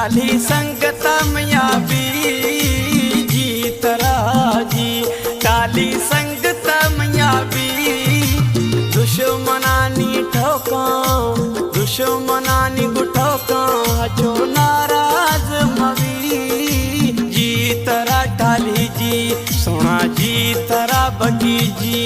टाली संगत मयाबी जीतरा जी टाली संगत मयाबी दुश्मनानी ठोका दुश्मनानी गुठोका हजो नाराज मवी जीतरा टाली जी सोना जीतरा बगी जी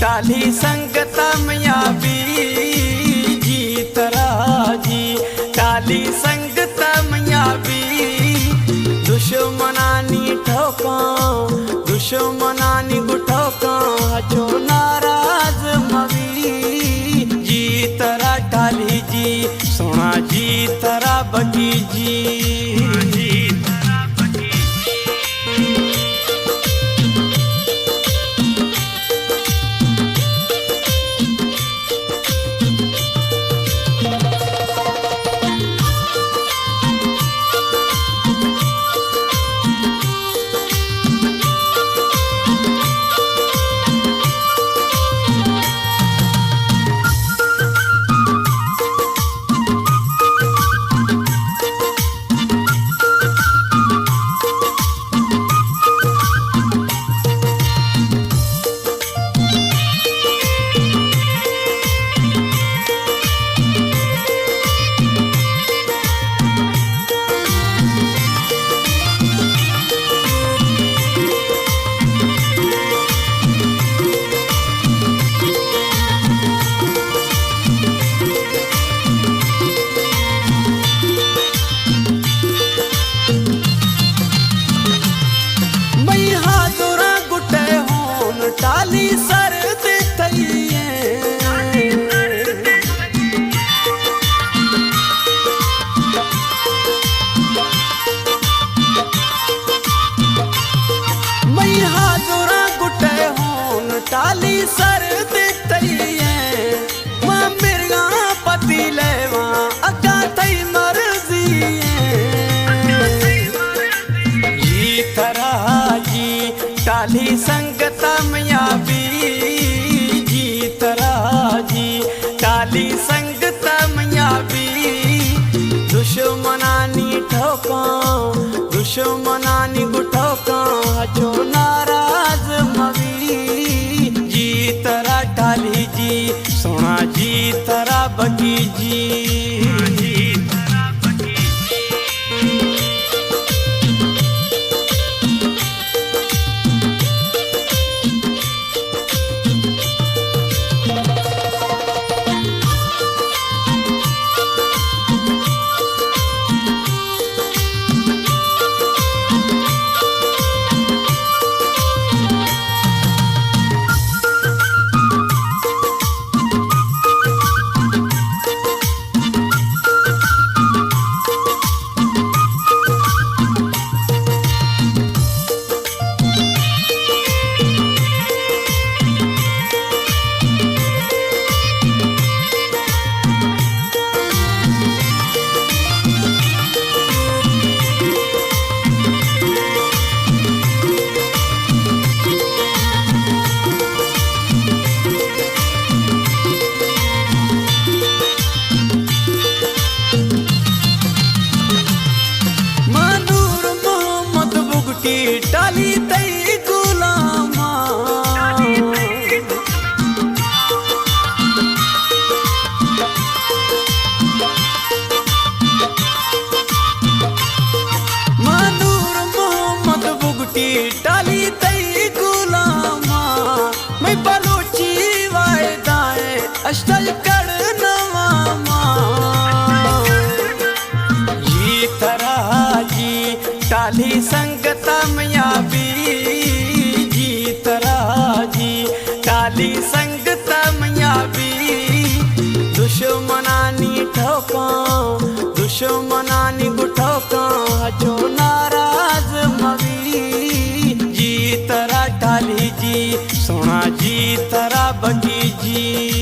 टाली संगत मयाबी जीतरा जी टाली संगत मयाबी दुश्मनानी ठोका दुश्मनानी गुठोका हजो नाराज मवी जीतरा टाली जी सोना जीतरा बगी जी टाली सर दिखइए मई हाजुरा गुटे होन टाली सर दिखइए मां मिर्गा पति लेवा अगा थई मर्जी जीतरा जी टाली संगत मयाबी जीतरा जी टाली संगत मयाबी दुश्मनानी ठोका दुश्मनानी गुठोका हजो नाराज मवी जीतरा टाली जी सोना जीतरा बगी जी जी सोना जी तरा बगी जी।